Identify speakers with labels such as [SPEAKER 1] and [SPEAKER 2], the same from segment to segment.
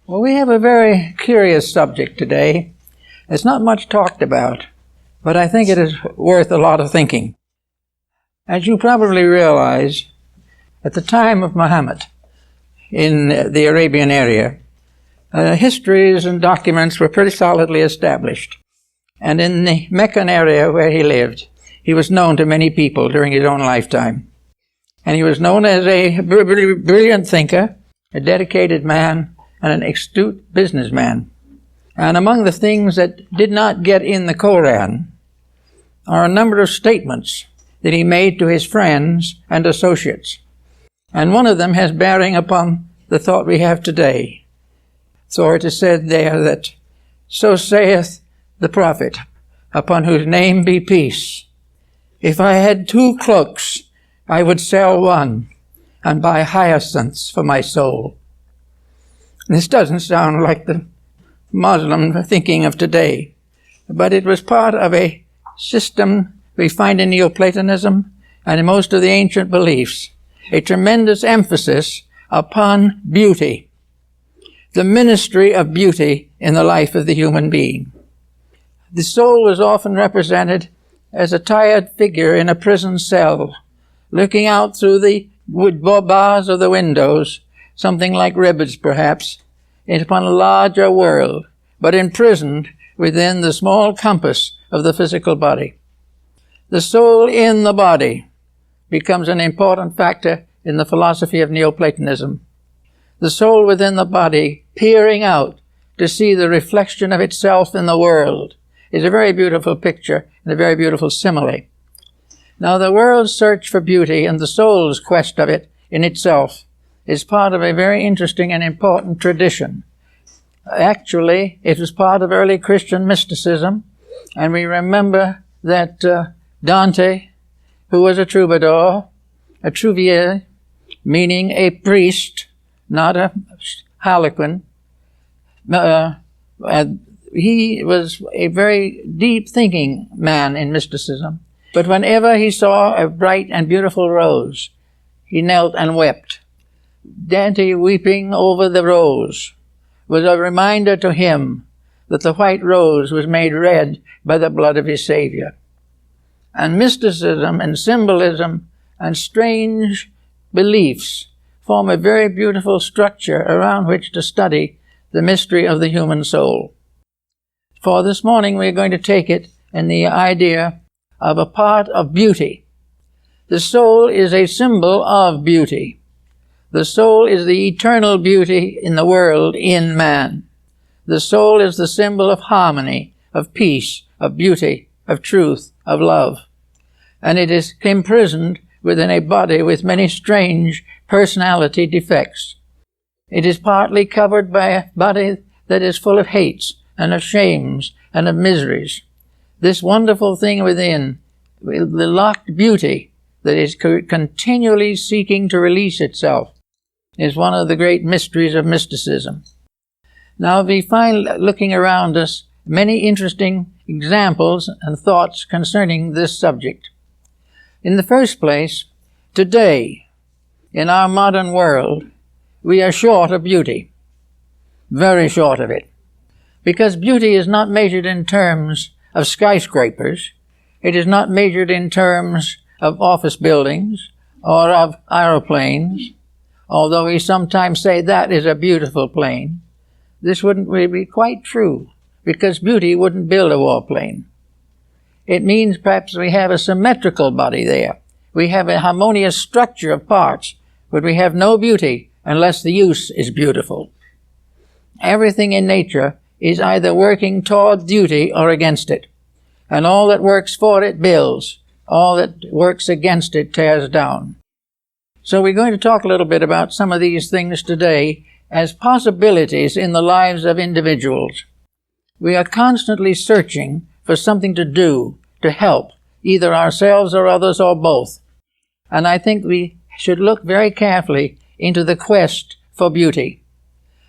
[SPEAKER 1] Well, we have a very curious subject today. It's not much talked about, but I think it is worth a lot of thinking. As you probably realize, at the time of Muhammad in the Arabian area, histories and documents were pretty solidly established. And in the Meccan area where he lived, he was known to many people during his own lifetime. And he was known as a brilliant thinker, a dedicated man, and an astute businessman. And among the things that did not get in the Koran are a number of statements that he made to his friends and associates. And one of them has bearing upon the thought we have today. So it is said there that, "So saith the prophet, upon whose name be peace, if I had 2 cloaks, I would sell one and buy hyacinths for my soul." This doesn't sound like the Muslim thinking of today, but it was part of a system we find in Neoplatonism and in most of the ancient beliefs, a tremendous emphasis upon beauty, the ministry of beauty in the life of the human being. The soul was often represented as a tired figure in a prison cell, looking out through the wood bars of the windows, something like rivets perhaps, upon a larger world, but imprisoned within the small compass of the physical body. The soul in the body becomes an important factor in the philosophy of Neoplatonism. The soul within the body peering out to see the reflection of itself in the world is a very beautiful picture and a very beautiful simile. Now, the world's search for beauty and the soul's quest of it in itself is part of a very interesting and important tradition. Actually, it was part of early Christian mysticism, and we remember that Dante, who was a troubadour, a trouvier, meaning a priest, not a harlequin, he was a very deep-thinking man in mysticism. But whenever he saw a bright and beautiful rose, he knelt and wept. Dante weeping over the rose was a reminder to him that the white rose was made red by the blood of his Savior. And mysticism and symbolism and strange beliefs form a very beautiful structure around which to study the mystery of the human soul. For this morning we're going to take it in the idea of a part of beauty. The soul is a symbol of beauty. The soul is the eternal beauty in the world, in man. The soul is the symbol of harmony, of peace, of beauty, of truth, of love. And it is imprisoned within a body with many strange personality defects. It is partly covered by a body that is full of hates and of shames and of miseries. This wonderful thing within, the locked beauty that is continually seeking to release itself, is one of the great mysteries of mysticism. Now we find, looking around us, many interesting examples and thoughts concerning this subject. In the first place, today, in our modern world, we are short of beauty, very short of it, because beauty is not measured in terms of skyscrapers. It is not measured in terms of office buildings or of aeroplanes, although we sometimes say that is a beautiful plane. This wouldn't really be quite true, because beauty wouldn't build a warplane. It means perhaps we have a symmetrical body there. We have a harmonious structure of parts, but we have no beauty unless the use is beautiful. Everything in nature is either working toward beauty or against it. And all that works for it builds. All that works against it tears down. So we're going to talk a little bit about some of these things today as possibilities in the lives of individuals. We are constantly searching for something to do, to help, either ourselves or others or both. And I think we should look very carefully into the quest for beauty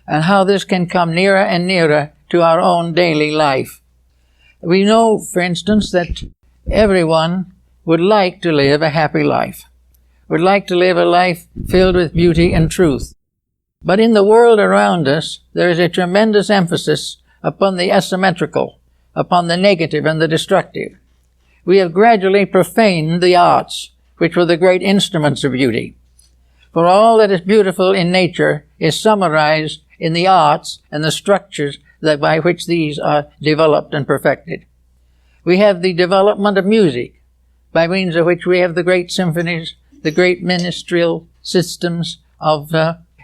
[SPEAKER 1] and how this can come nearer and nearer to our own daily life. We know, for instance, that everyone would like to live a happy life, would like to live a life filled with beauty and truth. But in the world around us, there is a tremendous emphasis upon the asymmetrical, upon the negative and the destructive. We have gradually profaned the arts, which were the great instruments of beauty. For all that is beautiful in nature is summarized in the arts and the structures by which these are developed and perfected. We have the development of music, by means of which we have the great symphonies, the great ministerial systems of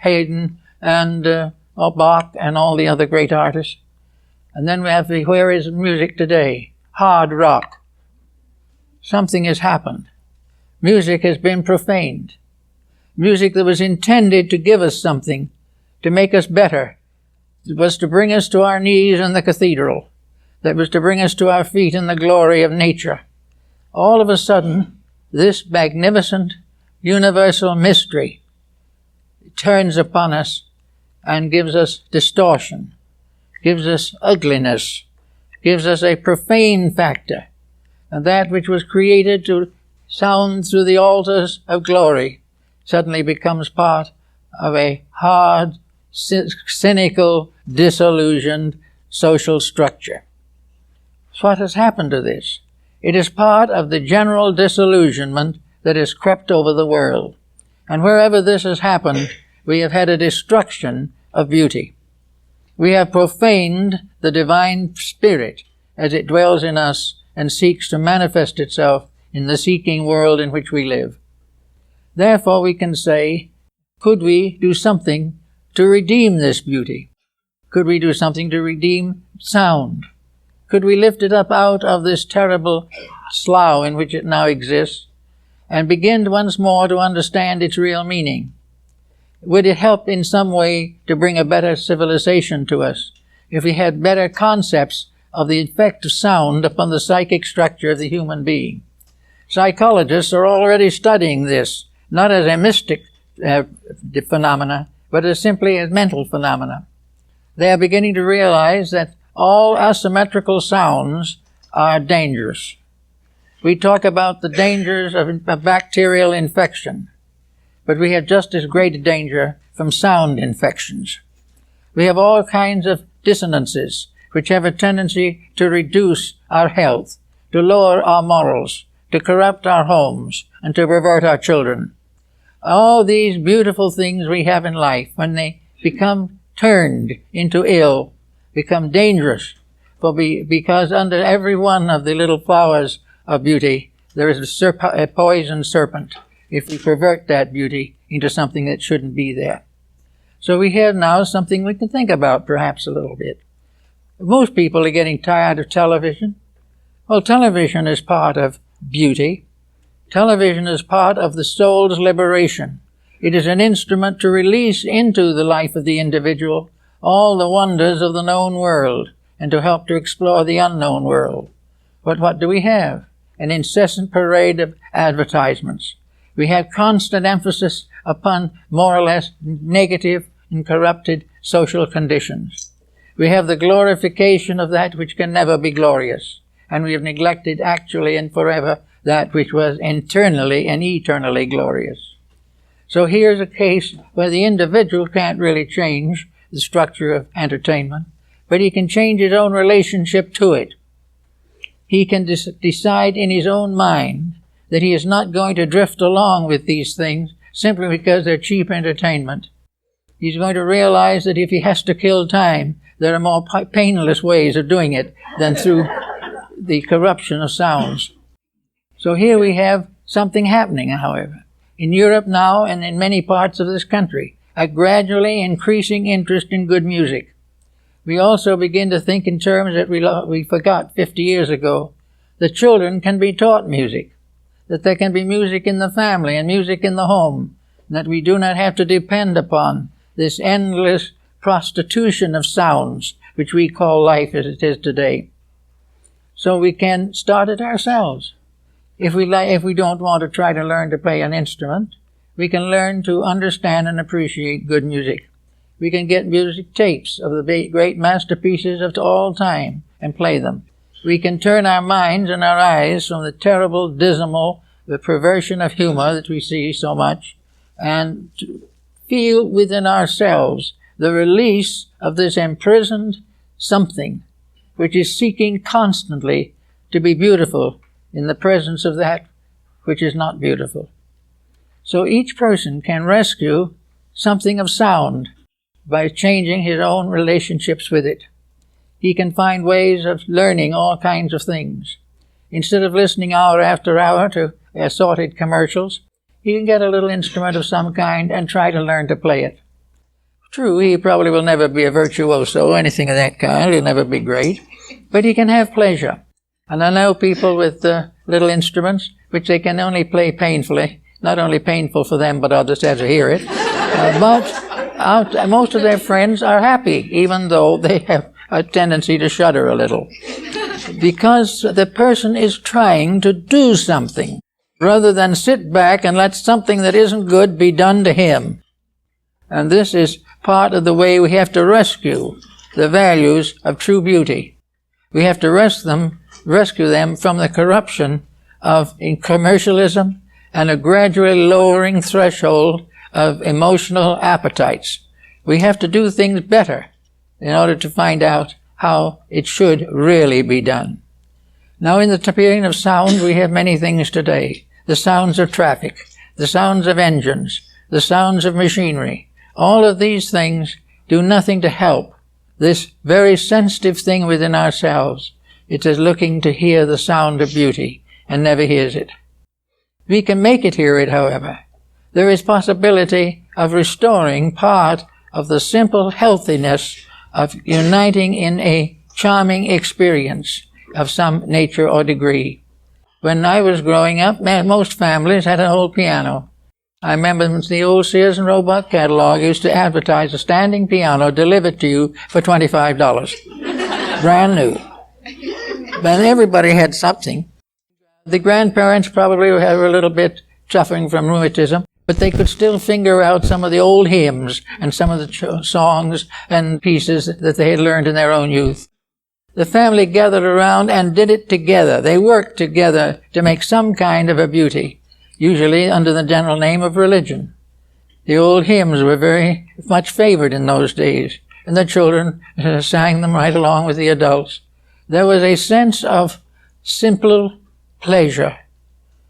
[SPEAKER 1] Haydn and of Bach and all the other great artists. And then we have where is music today? Hard rock. Something has happened. Music has been profaned. Music that was intended to give us something, to make us better, that was to bring us to our knees in the cathedral, that was to bring us to our feet in the glory of nature. All of a sudden, this magnificent universal mystery turns upon us and gives us distortion, gives us ugliness, gives us a profane factor. And that which was created to sound through the altars of glory suddenly becomes part of a hard, cynical, disillusioned social structure. So what has happened to this? It is part of the general disillusionment that has crept over the world. And wherever this has happened, we have had a destruction of beauty. We have profaned the divine spirit as it dwells in us and seeks to manifest itself in the seeking world in which we live. Therefore, we can say, could we do something to redeem this beauty? Could we do something to redeem sound? Could we lift it up out of this terrible slough in which it now exists and begin once more to understand its real meaning? Would it help in some way to bring a better civilization to us if we had better concepts of the effect of sound upon the psychic structure of the human being? Psychologists are already studying this, not as a mystic phenomena, but as simply as mental phenomena. They are beginning to realize that all asymmetrical sounds are dangerous. We talk about the dangers of bacterial infection, but we have just as great a danger from sound infections. We have all kinds of dissonances which have a tendency to reduce our health, to lower our morals, to corrupt our homes, and to pervert our children. All these beautiful things we have in life, when they become turned into ill, become dangerous, because under every one of the little flowers of beauty there is a poison serpent, if we pervert that beauty into something that shouldn't be there. So we have now something we can think about perhaps a little bit. Most people are getting tired of television. Well, television is part of beauty. Television is part of the soul's liberation. It is an instrument to release into the life of the individual all the wonders of the known world and to help to explore the unknown world. But what do we have? An incessant parade of advertisements. We have constant emphasis upon more or less negative and corrupted social conditions. We have the glorification of that which can never be glorious, and we have neglected actually and forever that which was internally and eternally glorious. So here's a case where the individual can't really change the structure of entertainment, but he can change his own relationship to it. He can decide in his own mind that he is not going to drift along with these things simply because they're cheap entertainment. He's going to realize that if he has to kill time, there are more painless ways of doing it than through the corruption of sounds. So here we have something happening, however. In Europe now and in many parts of this country, a gradually increasing interest in good music. We also begin to think in terms that we forgot 50 years ago, that children can be taught music, that there can be music in the family and music in the home, and that we do not have to depend upon this endless prostitution of sounds, which we call life as it is today. So we can start it ourselves. If we don't want to try to learn to play an instrument, we can learn to understand and appreciate good music. We can get music tapes of the great masterpieces of all time and play them. We can turn our minds and our eyes from the terrible, dismal, the perversion of humor that we see so much, and feel within ourselves the release of this imprisoned something which is seeking constantly to be beautiful in the presence of that which is not beautiful. So each person can rescue something of sound by changing his own relationships with it. He can find ways of learning all kinds of things. Instead of listening hour after hour to assorted commercials, he can get a little instrument of some kind and try to learn to play it. True, he probably will never be a virtuoso or anything of that kind. He'll never be great. But he can have pleasure. And I know people with little instruments which they can only play painfully. Not only painful for them, but others have to hear it. But most of their friends are happy, even though they have a tendency to shudder a little. Because the person is trying to do something, rather than sit back and let something that isn't good be done to him. And this is part of the way we have to rescue the values of true beauty. We have to rescue them from the corruption of commercialism and a gradually lowering threshold of emotional appetites. We have to do things better in order to find out how it should really be done. Now, in the period of sound, we have many things today. The sounds of traffic, the sounds of engines, the sounds of machinery. All of these things do nothing to help this very sensitive thing within ourselves. It is looking to hear the sound of beauty and never hears it. We can make it hear it, however. There is possibility of restoring part of the simple healthiness of uniting in a charming experience of some nature or degree. When I was growing up, most families had an old piano. I remember the old Sears and Roebuck catalog used to advertise a standing piano delivered to you for $25. Brand new. But everybody had something. The grandparents probably were a little bit suffering from rheumatism, but they could still finger out some of the old hymns and some of the songs and pieces that they had learned in their own youth. The family gathered around and did it together. They worked together to make some kind of a beauty, usually under the general name of religion. The old hymns were very much favored in those days, and the children sang them right along with the adults. There was a sense of simple pleasure,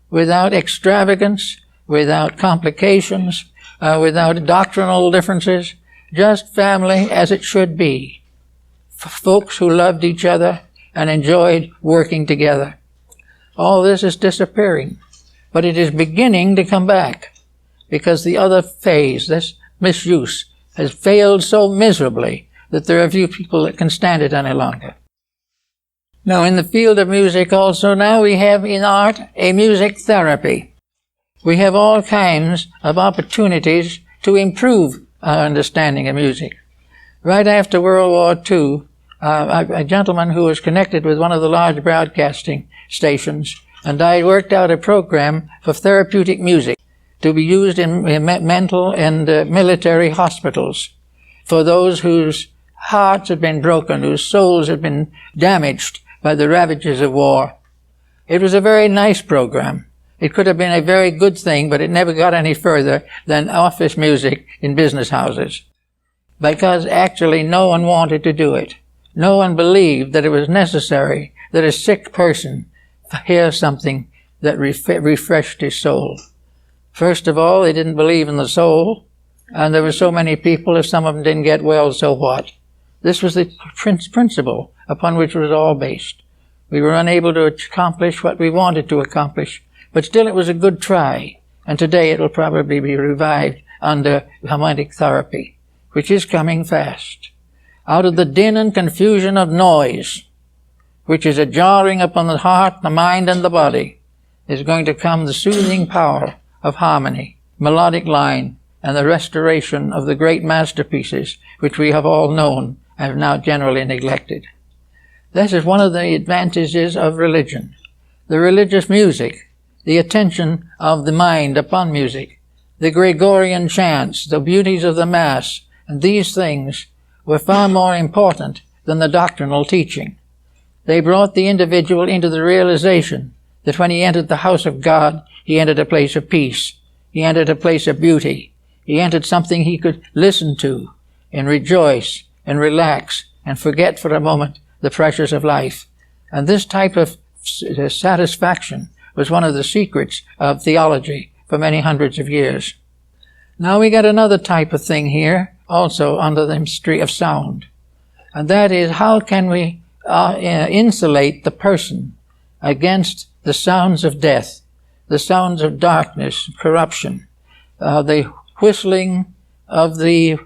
[SPEAKER 1] without extravagance, without complications, without doctrinal differences, just family as it should be. Folks who loved each other and enjoyed working together. All this is disappearing, but it is beginning to come back, because the other phase, this misuse, has failed so miserably that there are few people that can stand it any longer. Now, in the field of music also, now we have in art a music therapy. We have all kinds of opportunities to improve our understanding of music. Right after World War II, a gentleman who was connected with one of the large broadcasting stations, and I worked out a program for therapeutic music to be used in mental and military hospitals for those whose hearts had been broken, whose souls had been damaged by the ravages of war. It was a very nice program. It could have been a very good thing, but it never got any further than office music in business houses, because actually no one wanted to do it. No one believed that it was necessary that a sick person hear something that refreshed his soul. First of all, they didn't believe in the soul, and there were so many people, if some of them didn't get well, so what? This was the principle upon which it was all based. We were unable to accomplish what we wanted to accomplish, but still it was a good try, and today it will probably be revived under harmonic therapy, which is coming fast. Out of the din and confusion of noise, which is a jarring upon the heart, the mind, and the body, is going to come the soothing power of harmony, melodic line, and the restoration of the great masterpieces which we have all known and have now generally neglected. This is one of the advantages of religion. The religious music, the attention of the mind upon music, the Gregorian chants, the beauties of the Mass, and these things were far more important than the doctrinal teaching. They brought the individual into the realization that when he entered the house of God, he entered a place of peace. He entered a place of beauty. He entered something he could listen to and rejoice and relax and forget for a moment the pressures of life. And this type of satisfaction was one of the secrets of theology for many hundreds of years. Now we get another type of thing here, also under the mystery of sound. And that is, how can we insulate the person against the sounds of death, the sounds of darkness, corruption, the whistling of the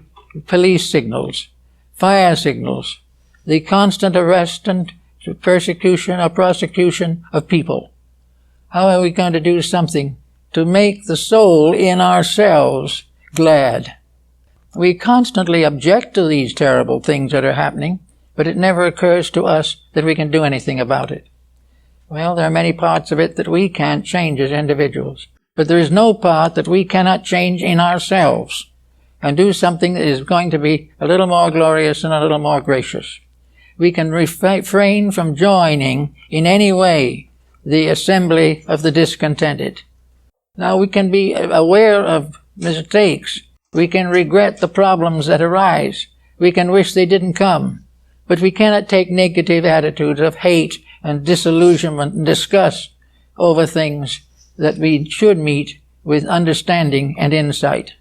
[SPEAKER 1] police signals, fire signals, the constant arrest and persecution or prosecution of people. How are we going to do something to make the soul in ourselves glad? We constantly object to these terrible things that are happening, but it never occurs to us that we can do anything about it. Well, there are many parts of it that we can't change as individuals, but there is no part that we cannot change in ourselves and do something that is going to be a little more glorious and a little more gracious. We can refrain from joining in any way the assembly of the discontented. Now, we can be aware of mistakes. We can regret the problems that arise. We can wish they didn't come. But we cannot take negative attitudes of hate and disillusionment and disgust over things that we should meet with understanding and insight.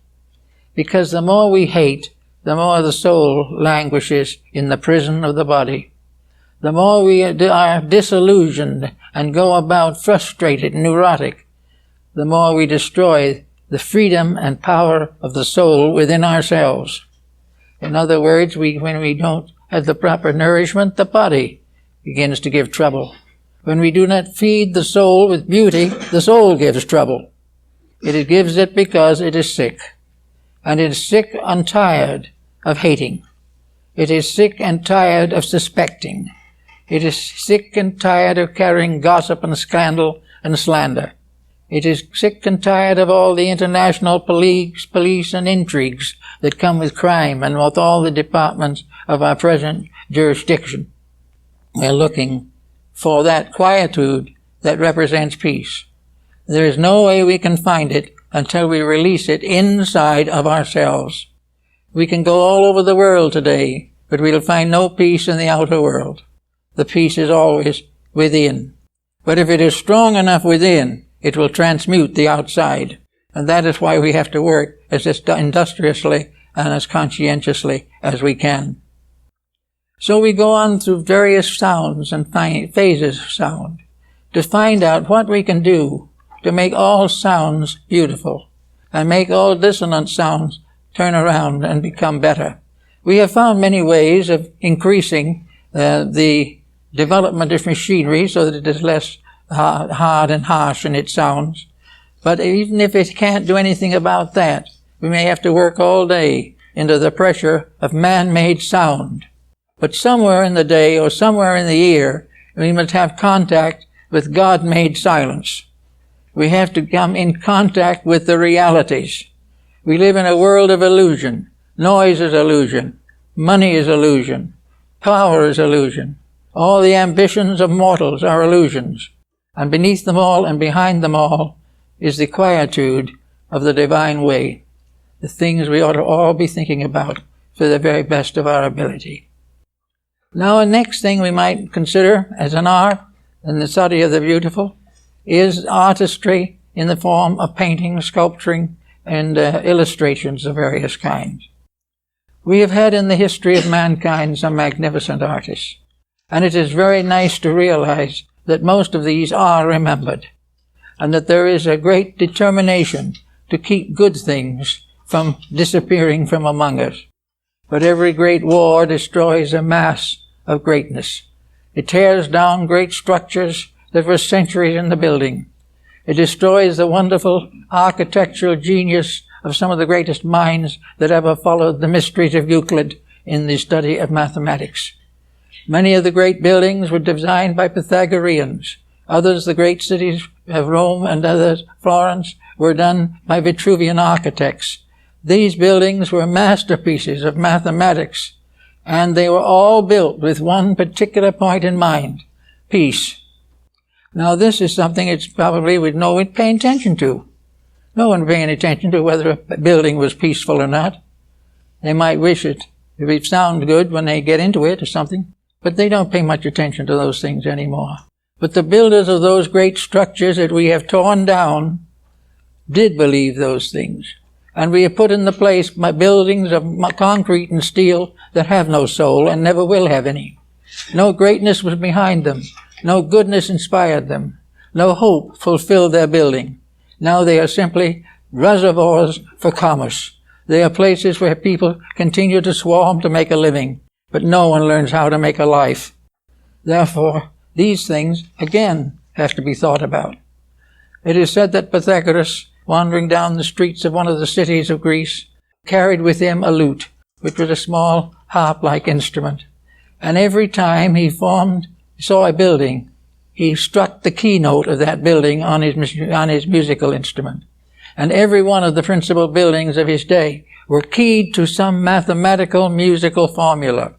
[SPEAKER 1] Because the more we hate, the more the soul languishes in the prison of the body. The more we are disillusioned and go about frustrated and neurotic, the more we destroy the freedom and power of the soul within ourselves. In other words, when we don't have the proper nourishment, the body begins to give trouble. When we do not feed the soul with beauty, the soul gives trouble. It gives it because it is sick. And it is sick and tired of hating. It is sick and tired of suspecting. It is sick and tired of carrying gossip and scandal and slander. It is sick and tired of all the international police and intrigues that come with crime and with all the departments of our present jurisdiction. We're looking for that quietude that represents peace. There is no way we can find it until we release it inside of ourselves. We can go all over the world today, but we'll find no peace in the outer world. The peace is always within. But if it is strong enough within, it will transmute the outside. And that is why we have to work as industriously and as conscientiously as we can. So we go on through various sounds and phases of sound to find out what we can do to make all sounds beautiful and make all dissonant sounds turn around and become better. We have found many ways of increasing the development of machinery so that it is less hard and harsh in its sounds. But even if it can't do anything about that, we may have to work all day into the pressure of man-made sound. But somewhere in the day or somewhere in the year, we must have contact with God-made silence. We have to come in contact with the realities. We live in a world of illusion. Noise is illusion. Money is illusion. Power is illusion. All the ambitions of mortals are illusions. And beneath them all and behind them all is the quietude of the divine way, the things we ought to all be thinking about for the very best of our ability. Now, the next thing we might consider as an art in the study of the beautiful is artistry in the form of painting, sculpturing, and illustrations of various kinds. We have had in the history of mankind some magnificent artists, and it is very nice to realize that most of these are remembered, and that there is a great determination to keep good things from disappearing from among us. But every great war destroys a mass of greatness. It tears down great structures that were centuries in the building. It destroys the wonderful architectural genius of some of the greatest minds that ever followed the mysteries of Euclid in the study of mathematics. Many of the great buildings were designed by Pythagoreans. Others, the great cities of Rome and others, Florence, were done by Vitruvian architects. These buildings were masterpieces of mathematics, and they were all built with one particular point in mind: peace. Now, this is something it's probably we'd pay attention to. No one paying attention to whether a building was peaceful or not. They might wish it if it sounds good when they get into it or something, but they don't pay much attention to those things anymore. But the builders of those great structures that we have torn down did believe those things. And we have put in the place buildings of concrete and steel that have no soul and never will have any. No greatness was behind them. No goodness inspired them. No hope fulfilled their building. Now they are simply reservoirs for commerce. They are places where people continue to swarm to make a living, but no one learns how to make a life. Therefore, these things, again, have to be thought about. It is said that Pythagoras, wandering down the streets of one of the cities of Greece, carried with him a lute, which was a small harp-like instrument. And every time he saw a building, he struck the keynote of that building on his musical instrument. And every one of the principal buildings of his day were keyed to some mathematical musical formula.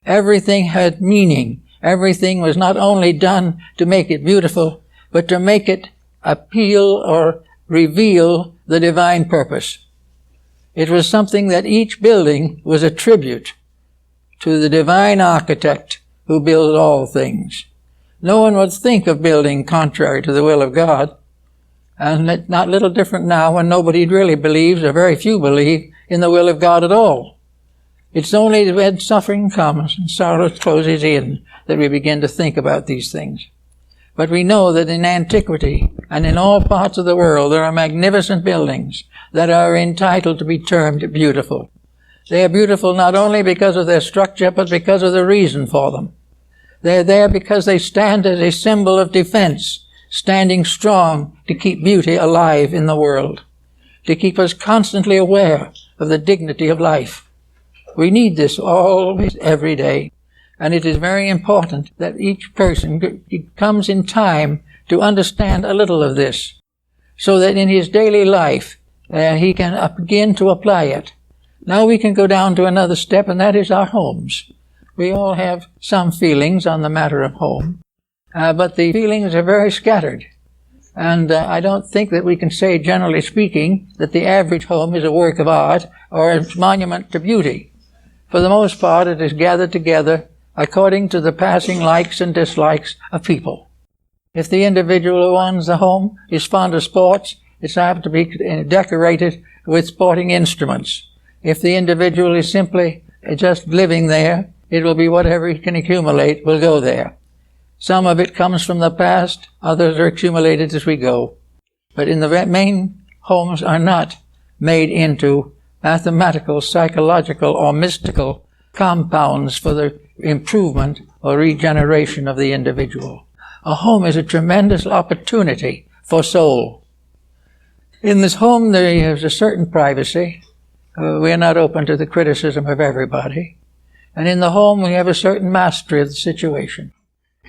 [SPEAKER 1] Everything had meaning. Everything was not only done to make it beautiful, but to make it appeal or reveal the divine purpose. It was something that each building was a tribute to the divine architect who built all things. No one would think of building contrary to the will of God. And it's not little different now when nobody really believes, or very few believe, in the will of God at all. It's only when suffering comes and sorrow closes in that we begin to think about these things. But we know that in antiquity and in all parts of the world there are magnificent buildings that are entitled to be termed beautiful. They are beautiful not only because of their structure, but because of the reason for them. They are there because they stand as a symbol of defense, standing strong to keep beauty alive in the world, to keep us constantly aware of the dignity of life. We need this always, every day. And it is very important that each person comes in time to understand a little of this, so that in his daily life he can begin to apply it. Now we can go down to another step, and that is our homes. We all have some feelings on the matter of home, but the feelings are very scattered. And I don't think that we can say, generally speaking, that the average home is a work of art or a monument to beauty. For the most part, it is gathered together according to the passing likes and dislikes of people. If the individual who owns the home is fond of sports, it's apt to be decorated with sporting instruments. If the individual is simply just living there, it will be whatever he can accumulate will go there. Some of it comes from the past, others are accumulated as we go. But in the main, homes are not made into mathematical, psychological, or mystical compounds for the improvement or regeneration of the individual. A home is a tremendous opportunity for soul. In this home there is a certain privacy. We are not open to the criticism of everybody. And in the home we have a certain mastery of the situation.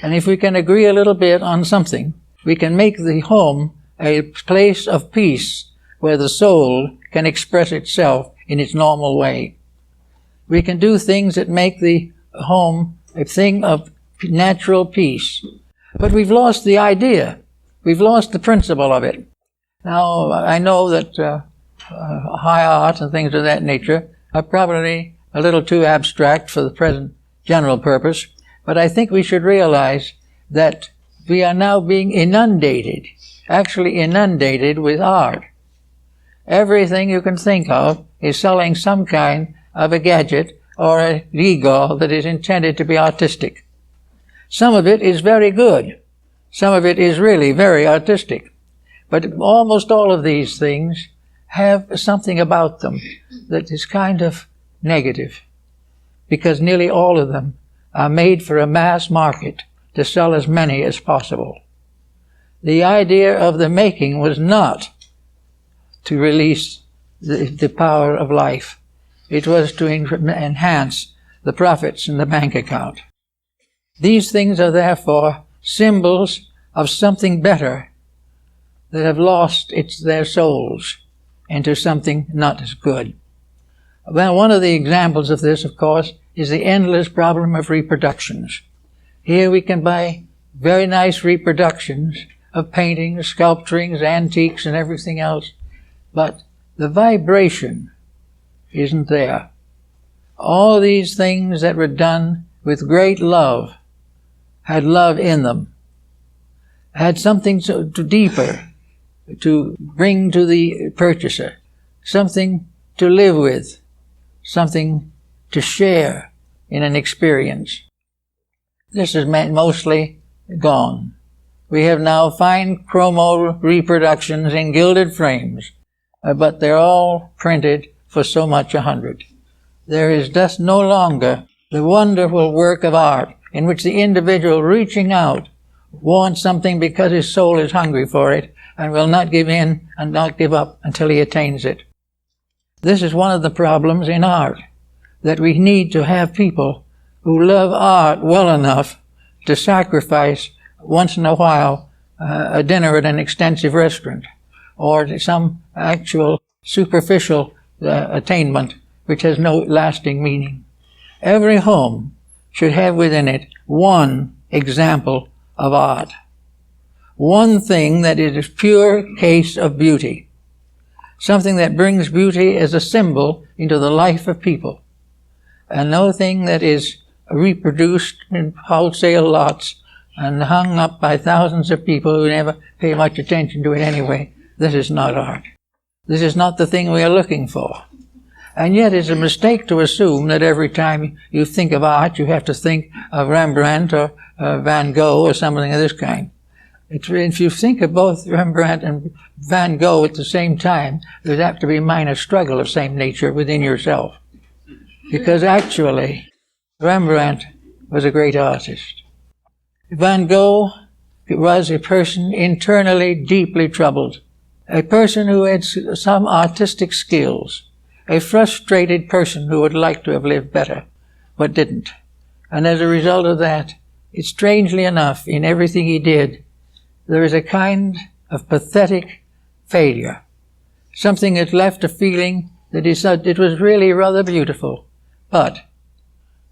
[SPEAKER 1] And if we can agree a little bit on something, we can make the home a place of peace where the soul can express itself in its normal way. We can do things that make the home a thing of natural peace. But we've lost the idea. We've lost the principle of it. Now, I know that high art and things of that nature are probably a little too abstract for the present general purpose, but I think we should realize that we are now being inundated, actually inundated with art. Everything you can think of is selling some kind of a gadget or a gewgaw that is intended to be artistic. Some of it is very good. Some of it is really very artistic. But almost all of these things have something about them that is kind of negative, because nearly all of them are made for a mass market to sell as many as possible. The idea of the making was not to release the power of life. It was to enhance the profits in the bank account. These things are therefore symbols of something better that have lost their souls into something not as good. Well, one of the examples of this, of course, is the endless problem of reproductions. Here we can buy very nice reproductions of paintings, sculpturings, antiques, and everything else, but the vibration isn't there. All these things that were done with great love had love in them, had something to deeper to bring to the purchaser, something to live with, something to share in an experience. This is mostly gone. We have now fine chromo reproductions in gilded frames, but they're all printed for so much 100. There is thus no longer the wonderful work of art in which the individual reaching out wants something because his soul is hungry for it and will not give in and not give up until he attains it. This is one of the problems in art, that we need to have people who love art well enough to sacrifice once in a while a dinner at an extensive restaurant or some actual superficial attainment which has no lasting meaning. Every home should have within it one example of art, one thing that is a pure case of beauty, something that brings beauty as a symbol into the life of people, and no thing that is reproduced in wholesale lots and hung up by thousands of people who never pay much attention to it anyway. This is not art. This is not the thing we are looking for. And yet it's a mistake to assume that every time you think of art, you have to think of Rembrandt or Van Gogh or something of this kind. If you think of both Rembrandt and Van Gogh at the same time, there's apt to be a minor struggle of same nature within yourself. Because actually, Rembrandt was a great artist. Van Gogh was a person internally deeply troubled, a person who had some artistic skills, a frustrated person who would like to have lived better, but didn't. And as a result of that, it's strangely enough, in everything he did, there is a kind of pathetic failure, something that left a feeling that it was really rather beautiful, and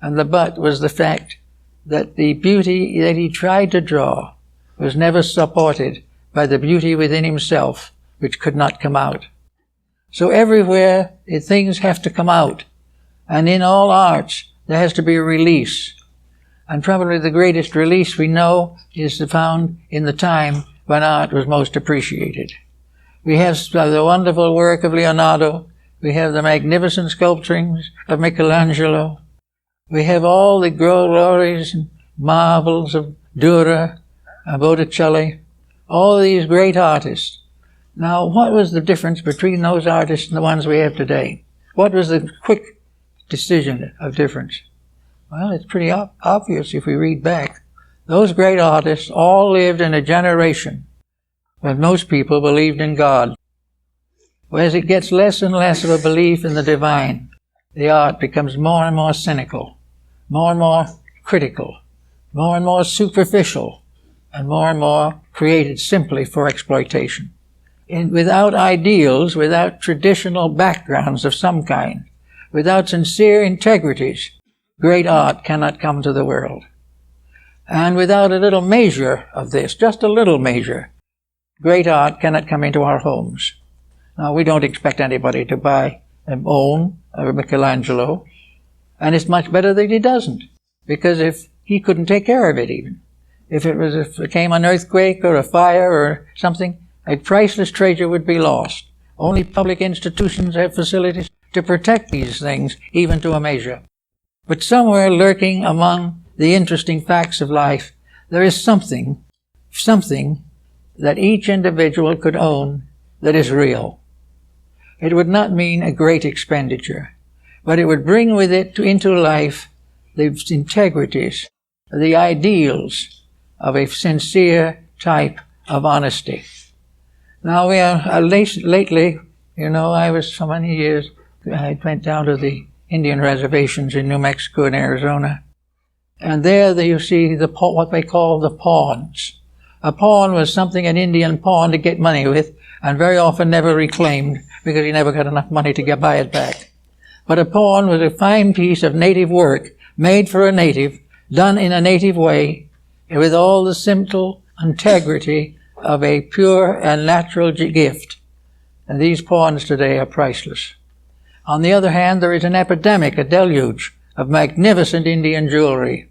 [SPEAKER 1] the but was the fact that the beauty that he tried to draw was never supported by the beauty within himself, which could not come out. So everywhere things have to come out, and in all arts there has to be a release. And probably the greatest release we know is found in the time when art was most appreciated. We have the wonderful work of Leonardo, we have the magnificent sculpturings of Michelangelo, we have all the glories and marvels of Dürer, Botticelli, all these great artists. Now, what was the difference between those artists and the ones we have today? What was the quick decision of difference? Well, it's pretty obvious if we read back. Those great artists all lived in a generation when most people believed in God. As it gets less and less of a belief in the divine, the art becomes more and more cynical, more and more critical, more and more superficial, and more created simply for exploitation. Without ideals, without traditional backgrounds of some kind, without sincere integrities, great art cannot come to the world. And without a little measure of this, just a little measure, great art cannot come into our homes. Now, we don't expect anybody to buy and own a Michelangelo, and it's much better that he doesn't, because if he couldn't take care of it even. If it came an earthquake or a fire or something, a priceless treasure would be lost. Only public institutions have facilities to protect these things, even to a measure. But somewhere lurking among the interesting facts of life, there is something that each individual could own that is real. It would not mean a great expenditure, but it would bring with it into life the integrities, the ideals of a sincere type of honesty. Now we are lately, I was so many years, I went down to the Indian reservations in New Mexico and Arizona, and there you see what they call the pawns. A pawn was something, an Indian pawn, to get money with, and very often never reclaimed because he never got enough money to buy it back. But a pawn was a fine piece of native work, made for a native, done in a native way, with all the simple integrity of a pure and natural gift. And these pawns today are priceless. On the other hand, there is an epidemic, a deluge of magnificent Indian jewelry,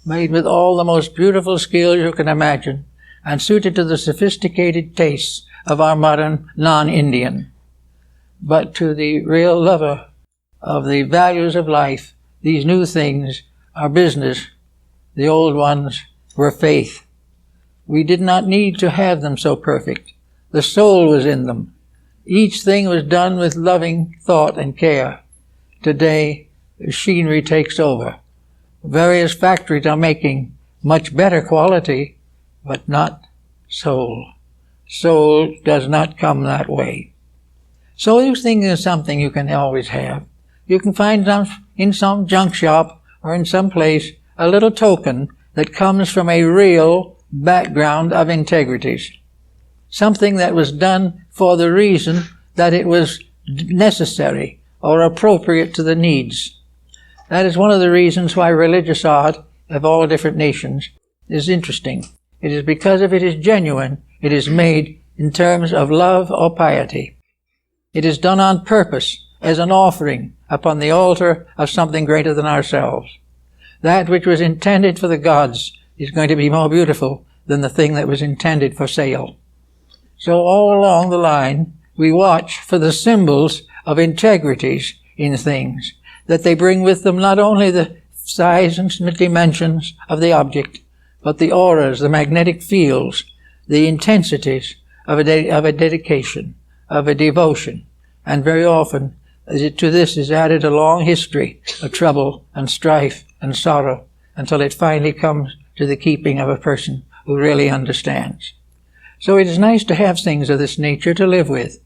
[SPEAKER 1] made with all the most beautiful skill you can imagine, and suited to the sophisticated tastes of our modern non-Indian. But to the real lover of the values of life, these new things are business. The old ones were faith. We did not need to have them so perfect. The soul was in them. Each thing was done with loving thought and care. Today, machinery takes over. Various factories are making much better quality, but not soul. Soul does not come that way. So these things are something you can always have. You can find them in some junk shop or in some place, a little token that comes from a real background of integrities. Something that was done for the reason that it was necessary or appropriate to the needs. That is one of the reasons why religious art of all different nations is interesting. It is because if it is genuine, it is made in terms of love or piety. It is done on purpose as an offering upon the altar of something greater than ourselves. That which was intended for the gods is going to be more beautiful than the thing that was intended for sale. So all along the line, we watch for the symbols of integrities in things, that they bring with them not only the size and dimensions of the object, but the auras, the magnetic fields, the intensities of a dedication, of a devotion. And very often, to this is added a long history of trouble and strife and sorrow until it finally comes to the keeping of a person who really understands. So it is nice to have things of this nature to live with.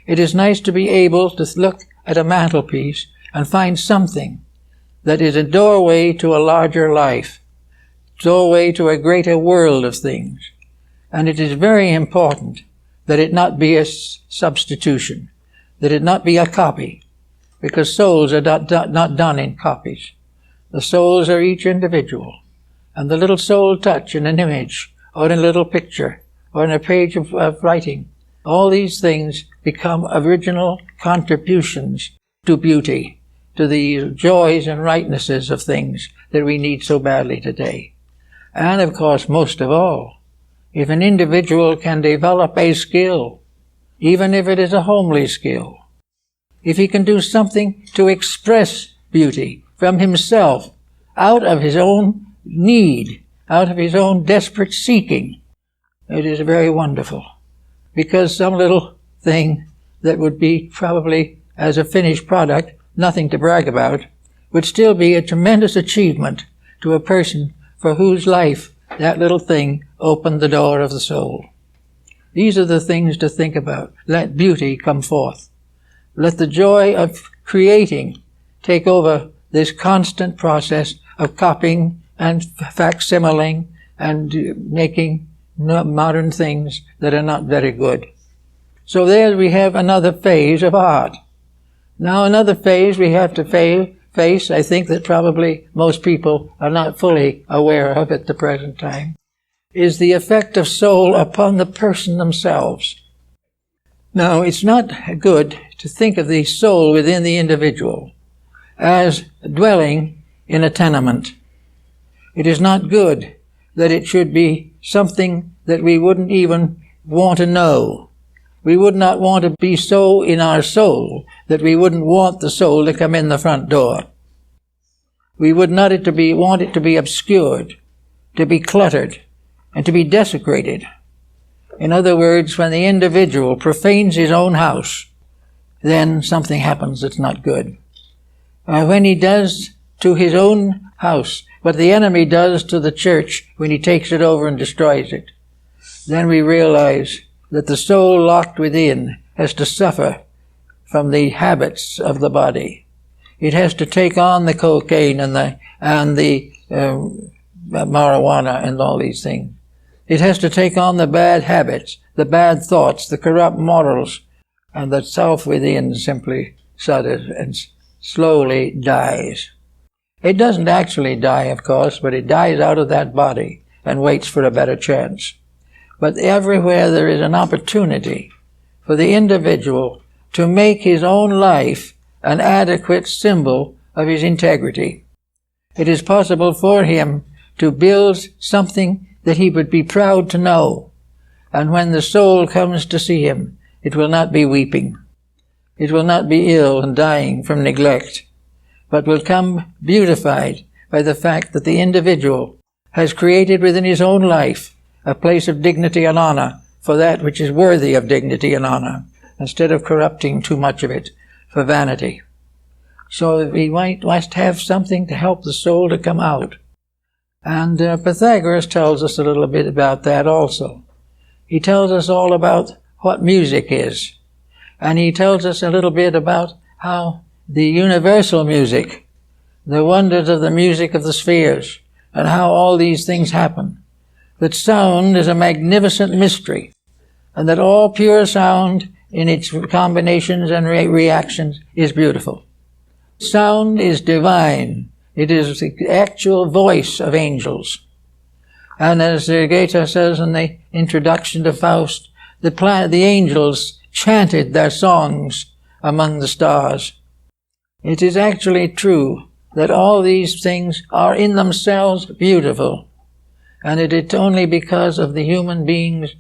[SPEAKER 1] It is nice to be able to look at a mantelpiece and find something that is a doorway to a larger life, doorway to a greater world of things. And it is very important that it not be a substitution, that it not be a copy, because souls are not done in copies. The souls are each individual, and the little soul touch in an image, or in a little picture, or in a page of writing, all these things become original contributions to beauty, to the joys and rightnesses of things that we need so badly today. And of course, most of all, if an individual can develop a skill, even if it is a homely skill, if he can do something to express beauty from himself, out of his own need, out of his own desperate seeking, it is very wonderful. Because some little thing that would be probably, as a finished product, nothing to brag about, would still be a tremendous achievement to a person for whose life that little thing opened the door of the soul. These are the things to think about. Let beauty come forth. Let the joy of creating take over this constant process of copying and facsimiling and making modern things that are not very good. So there we have another phase of art. Now another phase we have to face, I think that probably most people are not fully aware of at the present time, is the effect of soul upon the person themselves. Now, it's not good to think of the soul within the individual as dwelling in a tenement. It is not good that it should be something that we wouldn't even want to know. We would not want to be so in our soul that we wouldn't want the soul to come in the front door. We would not want it to be obscured, to be cluttered, and to be desecrated. In other words, when the individual profanes his own house, then something happens that's not good. When he does to his own house what the enemy does to the church when he takes it over and destroys it, then we realize that the soul locked within has to suffer from the habits of the body. It has to take on the cocaine and the marijuana and all these things. It has to take on the bad habits, the bad thoughts, the corrupt morals, and the self within simply shudders and slowly dies. It doesn't actually die, of course, but it dies out of that body and waits for a better chance. but everywhere there is an opportunity for the individual to make his own life an adequate symbol of his integrity. It is possible for him to build something that he would be proud to know, and when the soul comes to see him, it will not be weeping. It will not be ill and dying from neglect, but will come beautified by the fact that the individual has created within his own life a place of dignity and honor for that which is worthy of dignity and honor, instead of corrupting too much of it for vanity. So he must have something to help the soul to come out. And Pythagoras tells us a little bit about that also. He tells us all about what music is. And he tells us a little bit about how the universal music, the wonders of the music of the spheres, and how all these things happen. That sound is a magnificent mystery, and that all pure sound in its combinations and reactions is beautiful. Sound is divine. It is the actual voice of angels. And as Goethe says in the introduction to Faust, the angels chanted their songs among the stars. It is actually true that all these things are in themselves beautiful, and it is only because of the human being's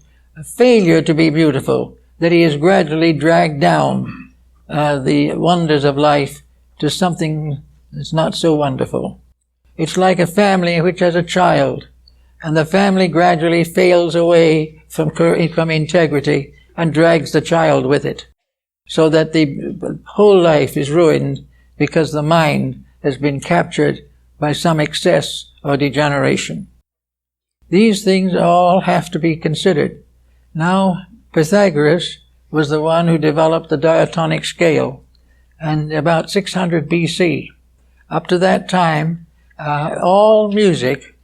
[SPEAKER 1] failure to be beautiful that he is gradually dragged down the wonders of life to something that's not so wonderful. It's like a family which has a child, and the family gradually fails away from integrity and drags the child with it, so that the whole life is ruined because the mind has been captured by some excess or degeneration. These things all have to be considered. Now, Pythagoras was the one who developed the diatonic scale, and about 600 BC. Up to that time, all music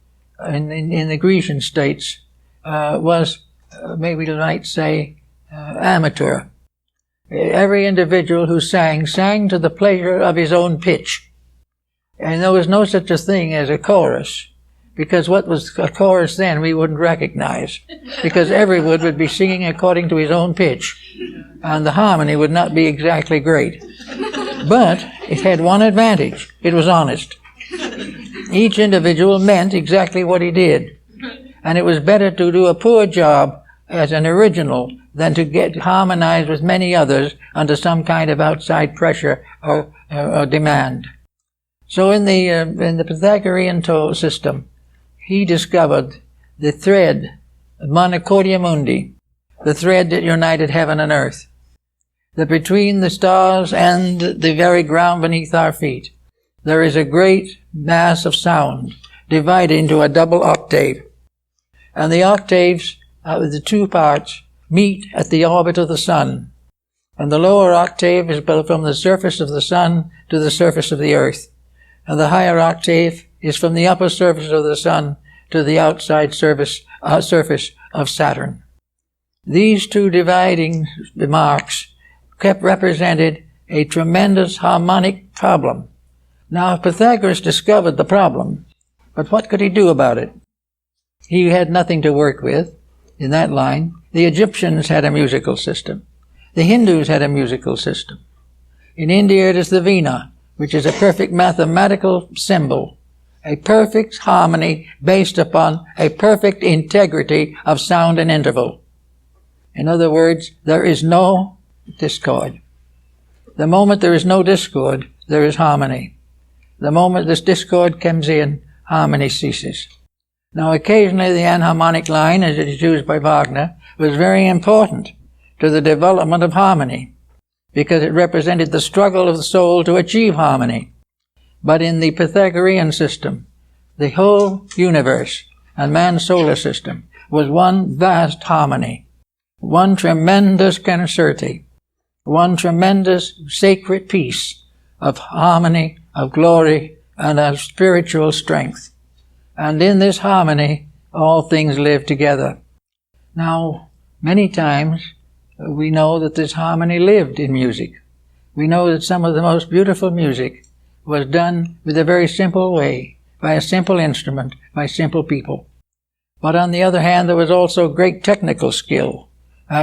[SPEAKER 1] in the Grecian states was, maybe we might say, amateur. Every individual who sang to the pleasure of his own pitch. And there was no such a thing as a chorus, because what was a chorus then we wouldn't recognize, because everyone would be singing according to his own pitch, and the harmony would not be exactly great. But it had one advantage: it was honest. Each individual meant exactly what he did, and it was better to do a poor job as an original than to get harmonized with many others under some kind of outside pressure or demand. So in the Pythagorean system, he discovered the thread, Monocordia Mundi, the thread that united heaven and earth. That between the stars and the very ground beneath our feet, there is a great mass of sound divided into a double octave. And the octaves, the two parts, meet at the orbit of the sun. And the lower octave is from the surface of the sun to the surface of the earth. And the higher octave is from the upper surface of the sun to the outside surface of Saturn. These two dividing marks represented a tremendous harmonic problem. Now, Pythagoras discovered the problem, but what could he do about it? He had nothing to work with in that line. The Egyptians had a musical system. The Hindus had a musical system. In India it is the Veena, which is a perfect mathematical symbol, a perfect harmony based upon a perfect integrity of sound and interval. In other words, there is no discord. The moment there is no discord, there is harmony. The moment this discord comes in, harmony ceases. Now, occasionally the enharmonic line, as it is used by Wagner, was very important to the development of harmony, because it represented the struggle of the soul to achieve harmony. But in the Pythagorean system, the whole universe and man's solar system was one vast harmony, one tremendous concerti, one tremendous sacred piece of harmony, of glory, and of spiritual strength. And in this harmony, all things live together. Now, many times, we know that this harmony lived in music. We know that some of the most beautiful music was done with a very simple way, by a simple instrument, by simple people. But on the other hand, there was also great technical skill,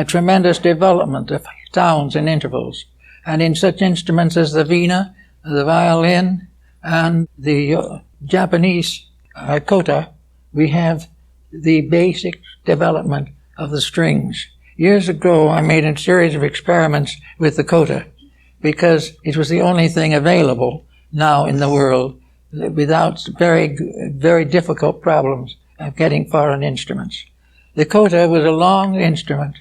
[SPEAKER 1] tremendous development of sounds and intervals. And in such instruments as the vina, the violin, and the Japanese kota, we have the basic development of the strings. Years ago, I made a series of experiments with the kota because it was the only thing available now in the world without very, very difficult problems of getting foreign instruments. The kota was a long instrument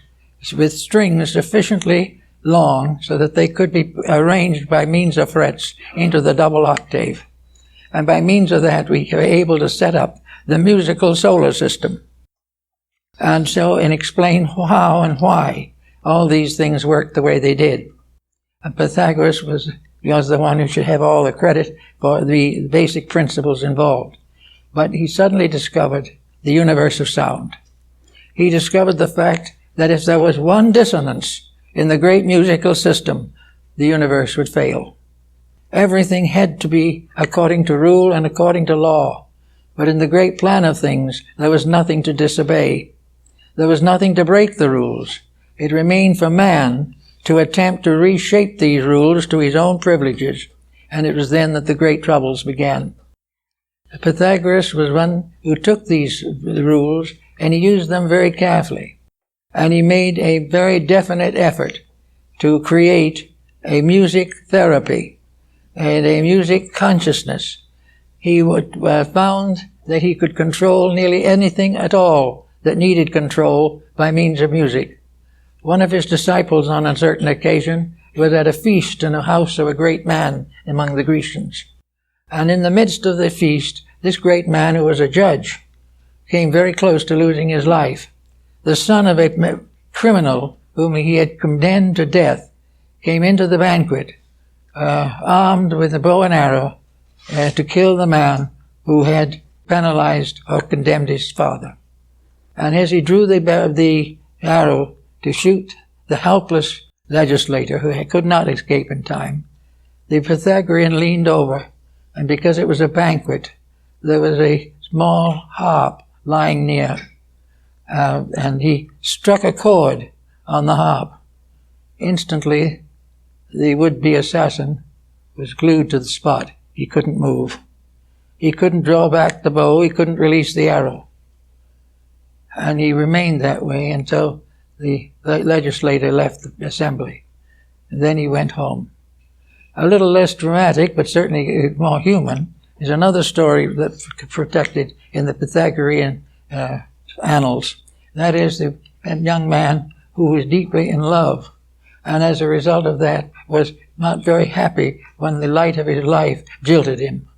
[SPEAKER 1] with strings sufficiently long so that they could be arranged by means of frets into the double octave. And by means of that, we were able to set up the musical solar system. And explain how and why all these things worked the way they did. And Pythagoras was the one who should have all the credit for the basic principles involved. But he suddenly discovered the universe of sound. He discovered the fact that if there was one dissonance in the great musical system, the universe would fail. Everything had to be according to rule and according to law. But in the great plan of things, there was nothing to disobey. There was nothing to break the rules. It remained for man to attempt to reshape these rules to his own privileges, and it was then that the great troubles began. Pythagoras was one who took these rules and he used them very carefully. And he made a very definite effort to create a music therapy and a music consciousness. He found that he could control nearly anything at all that needed control by means of music. One of his disciples on a certain occasion was at a feast in a house of a great man among the Grecians. And in the midst of the feast, this great man, who was a judge, came very close to losing his life. The son of a criminal whom he had condemned to death came into the banquet, armed with a bow and arrow, to kill the man who had penalized or condemned his father. And as he drew the arrow to shoot the helpless legislator who could not escape in time, the Pythagorean leaned over, and because it was a banquet, there was a small harp lying near, and he struck a chord on the harp. Instantly, the would-be assassin was glued to the spot. He couldn't move. He couldn't draw back the bow. He couldn't release the arrow. And he remained that way until the legislator left the assembly. And then he went home. A little less dramatic, but certainly more human, is another story that's protected in the Pythagorean annals. That is the young man who was deeply in love, and as a result of that was not very happy when the light of his life jilted him.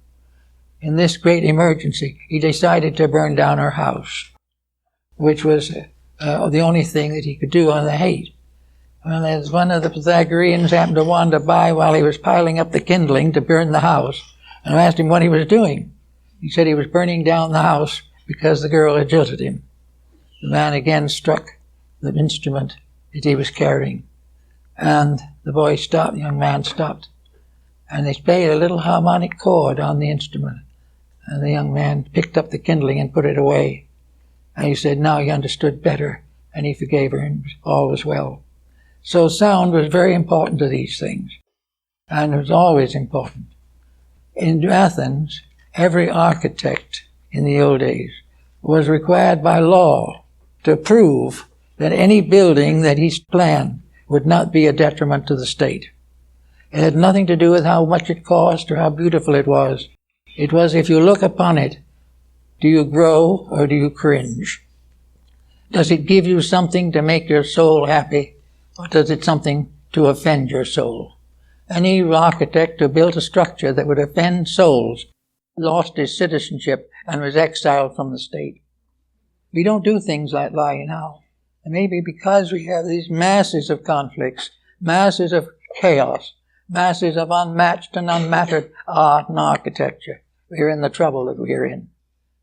[SPEAKER 1] In this great emergency, he decided to burn down her house, which was the only thing that he could do on the hate. Well, as one of the Pythagoreans happened to wander by while he was piling up the kindling to burn the house, and asked him what he was doing. He said he was burning down the house because the girl had jilted him. The man again struck the instrument that he was carrying, and the boy stopped, the young man stopped, and they played a little harmonic chord on the instrument, and the young man picked up the kindling and put it away. And he said now he understood better, and he forgave her, and all was well. So sound was very important to these things, and it was always important. In Athens, every architect in the old days was required by law to prove that any building that he planned would not be a detriment to the state. It had nothing to do with how much it cost or how beautiful it was. It was, if you look upon it, do you grow or do you cringe? Does it give you something to make your soul happy, or does it something to offend your soul? Any architect who built a structure that would offend souls lost his citizenship and was exiled from the state. We don't do things like that now. And maybe because we have these masses of conflicts, masses of chaos, masses of unmatched and unmattered art and architecture, we're in the trouble that we're in.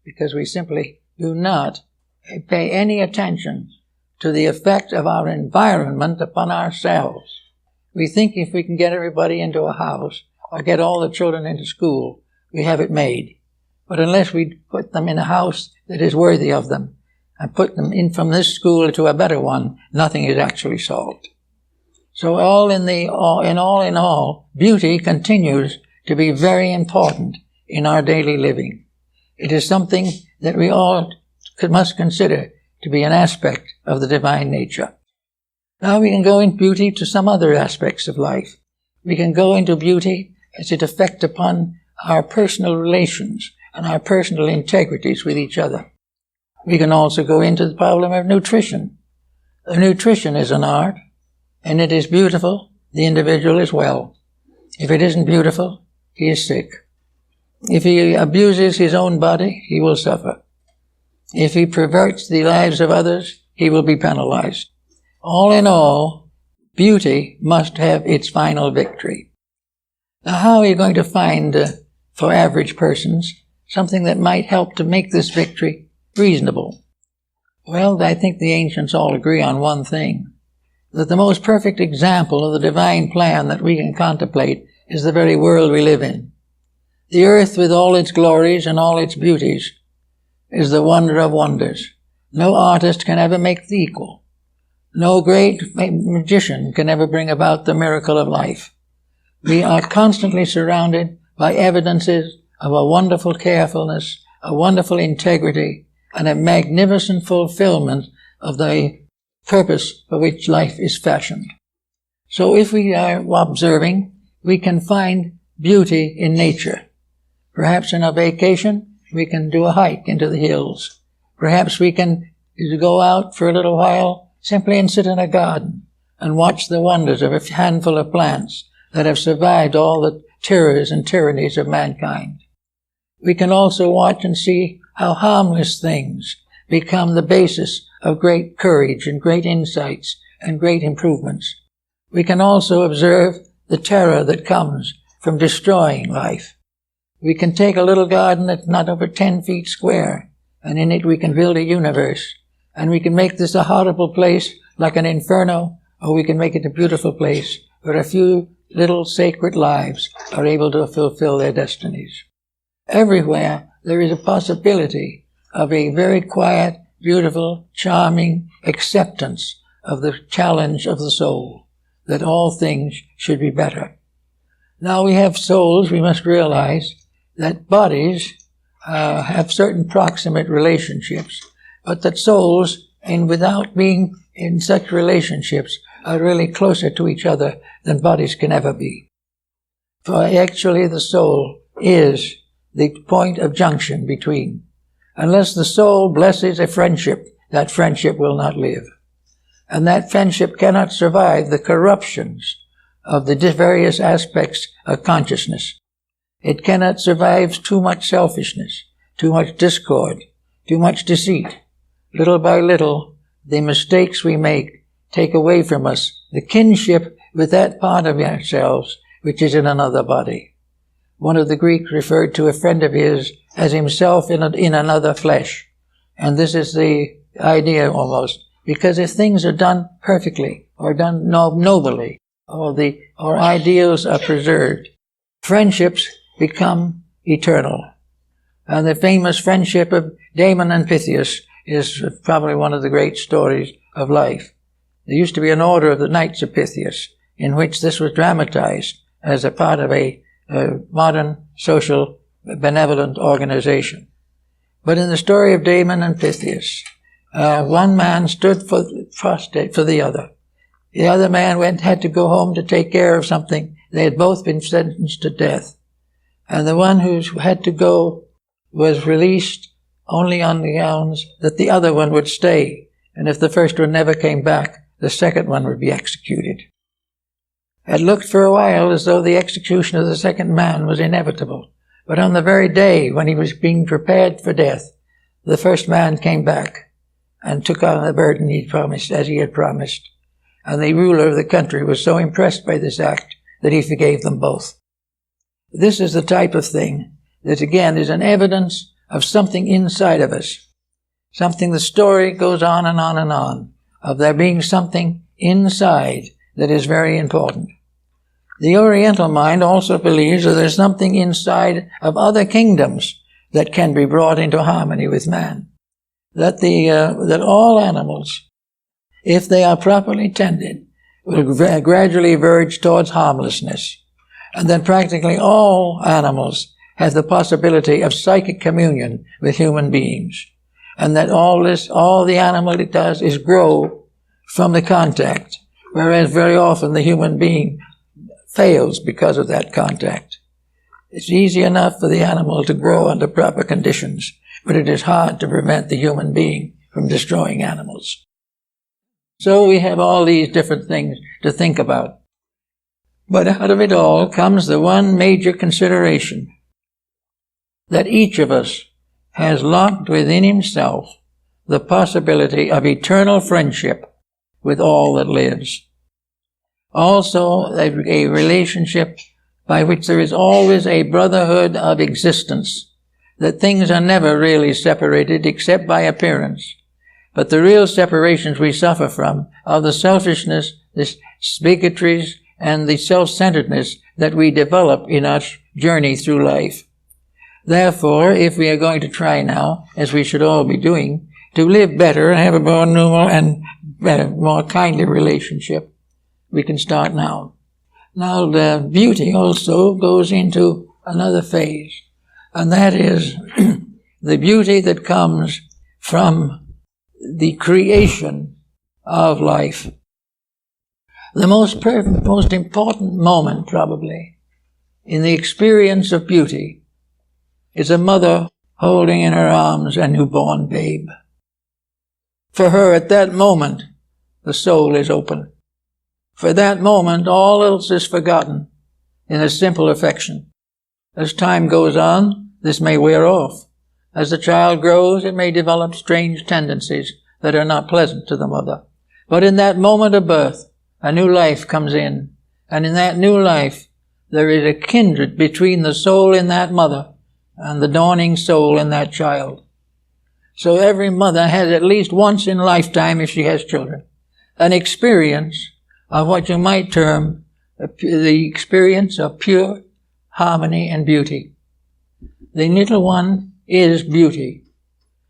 [SPEAKER 1] Because we simply do not pay any attention to the effect of our environment upon ourselves. We think if we can get everybody into a house or get all the children into school, we have it made. But unless we put them in a house that is worthy of them, and put them in from this school to a better one, nothing is actually solved. So in all, beauty continues to be very important in our daily living. It is something that we all must consider to be an aspect of the divine nature. Now we can go in beauty to some other aspects of life. We can go into beauty as it affects upon our personal relations and our personal integrities with each other. We can also go into the problem of nutrition. Nutrition is an art, and it is beautiful, the individual is well. If it isn't beautiful, he is sick. If he abuses his own body, he will suffer. If he perverts the lives of others, he will be penalized. All in all, beauty must have its final victory. Now, how are you going to find, for average persons, something that might help to make this victory reasonable? Well, I think the ancients all agree on one thing, that the most perfect example of the divine plan that we can contemplate is the very world we live in. The earth, with all its glories and all its beauties, is the wonder of wonders. No artist can ever make the equal. No great magician can ever bring about the miracle of life. We are constantly surrounded by evidences of a wonderful carefulness, a wonderful integrity, and a magnificent fulfillment of the purpose for which life is fashioned. So if we are observing, we can find beauty in nature. Perhaps in a vacation, we can do a hike into the hills. Perhaps we can go out for a little while simply and sit in a garden and watch the wonders of a handful of plants that have survived all the terrors and tyrannies of mankind. We can also watch and see how harmless things become the basis of great courage and great insights and great improvements. We can also observe the terror that comes from destroying life. We can take a little garden that's not over 10 feet square, and in it we can build a universe, and we can make this a horrible place like an inferno, or we can make it a beautiful place where a few little sacred lives are able to fulfill their destinies. Everywhere there is a possibility of a very quiet, beautiful, charming acceptance of the challenge of the soul, that all things should be better. Now we have souls, we must realize that bodies have certain proximate relationships, but that souls, without being in such relationships, are really closer to each other than bodies can ever be. For actually the soul is the point of junction between. Unless the soul blesses a friendship, that friendship will not live. And that friendship cannot survive the corruptions of the various aspects of consciousness. It cannot survive too much selfishness, too much discord, too much deceit. Little by little, the mistakes we make take away from us the kinship with that part of ourselves which is in another body. One of the Greeks referred to a friend of his as himself in another flesh. And this is the idea almost, because if things are done perfectly or done nobly, or ideals are preserved, friendships become eternal. And the famous friendship of Damon and Pythias is probably one of the great stories of life. There used to be an order of the Knights of Pythias in which this was dramatized as a part of a modern social benevolent organization. But in the story of Damon and Pythias, one man stood prostrate for the other. The other man had to go home to take care of something. They had both been sentenced to death. And the one who had to go was released only on the grounds that the other one would stay. And if the first one never came back, the second one would be executed. It looked for a while as though the execution of the second man was inevitable. But on the very day when he was being prepared for death, the first man came back and took on the burden he promised, as he had promised. And the ruler of the country was so impressed by this act that he forgave them both. This is the type of thing that, again, is an evidence of something inside of us. Something, the story goes on and on and on, of there being something inside that is very important. The Oriental mind also believes that there's something inside of other kingdoms that can be brought into harmony with man. that all animals, if they are properly tended, will gradually verge towards harmlessness. And that practically all animals have the possibility of psychic communion with human beings. And that all the animal it does is grow from the contact, whereas very often the human being fails because of that contact. It's easy enough for the animal to grow under proper conditions, but it is hard to prevent the human being from destroying animals. So we have all these different things to think about. But out of it all comes the one major consideration, that each of us has locked within himself the possibility of eternal friendship with all that lives. Also, a relationship by which there is always a brotherhood of existence, that things are never really separated except by appearance. But the real separations we suffer from are the selfishness, the bigotries, and the self-centeredness that we develop in our journey through life. Therefore, if we are going to try now, as we should all be doing, to live better and have a more normal and more kindly relationship, we can start now. Now, the beauty also goes into another phase, and that is the beauty that comes from the creation of life. The most important moment, probably, in the experience of beauty is a mother holding in her arms a newborn babe. For her, at that moment, the soul is open. For that moment, all else is forgotten in a simple affection. As time goes on, this may wear off. As the child grows, it may develop strange tendencies that are not pleasant to the mother. But in that moment of birth, a new life comes in. And in that new life, there is a kindred between the soul in that mother and the dawning soul in that child. So every mother has at least once in lifetime, if she has children, an experience of what you might term the experience of pure harmony and beauty. The little one is beauty.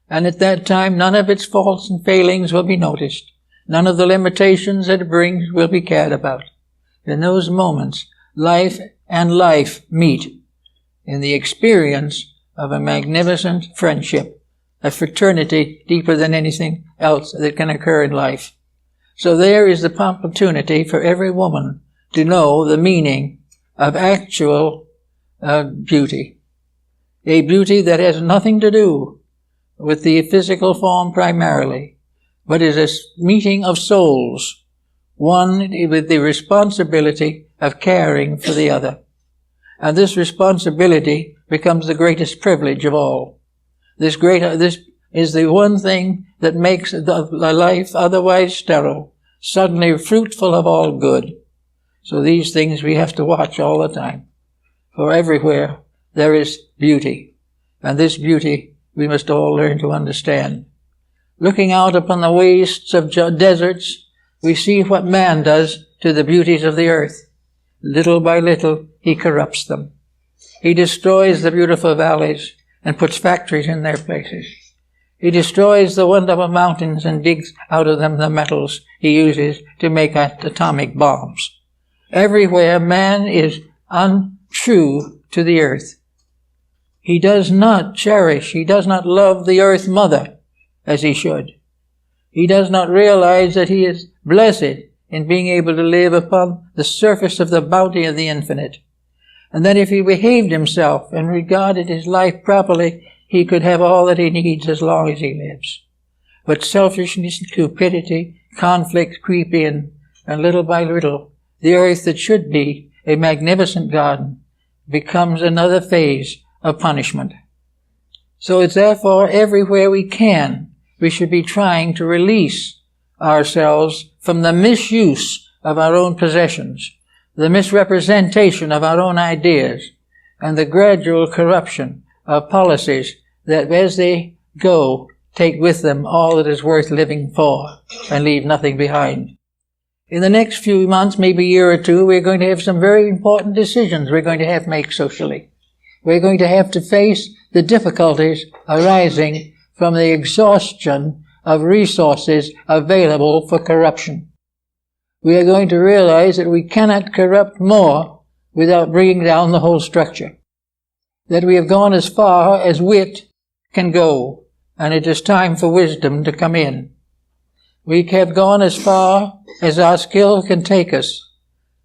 [SPEAKER 1] And at that time, none of its faults and failings will be noticed. None of the limitations that it brings will be cared about. In those moments, life and life meet in the experience of a magnificent friendship, a fraternity deeper than anything else that can occur in life. So there is the opportunity for every woman to know the meaning of actual beauty. A beauty that has nothing to do with the physical form primarily, but is a meeting of souls, one with the responsibility of caring for the other. And this responsibility becomes the greatest privilege of all. This is the one thing that makes the life otherwise sterile suddenly fruitful of all good. So these things we have to watch all the time. For everywhere there is beauty. And this beauty we must all learn to understand. Looking out upon the wastes of deserts, we see what man does to the beauties of the earth. Little by little, he corrupts them. He destroys the beautiful valleys and puts factories in their places. He destroys the wonderful mountains and digs out of them the metals he uses to make atomic bombs. Everywhere man is untrue to the earth. He does not cherish, he does not love the earth mother as he should. He does not realize that he is blessed in being able to live upon the surface of the bounty of the infinite. And that if he behaved himself and regarded his life properly, he could have all that he needs as long as he lives. But selfishness, cupidity, conflict creep in, and little by little, the earth that should be a magnificent garden becomes another phase of punishment. So it's therefore everywhere we can, we should be trying to release ourselves from the misuse of our own possessions, the misrepresentation of our own ideas, and the gradual corruption of policies that as they go take with them all that is worth living for and leave nothing behind. In the next few months, maybe a year or two, we're going to have some very important decisions we're going to have to make socially. We're going to have to face the difficulties arising from the exhaustion of resources available for corruption. We are going to realize that we cannot corrupt more without bringing down the whole structure. That we have gone as far as wit can go, and it is time for wisdom to come in. We have gone as far as our skill can take us,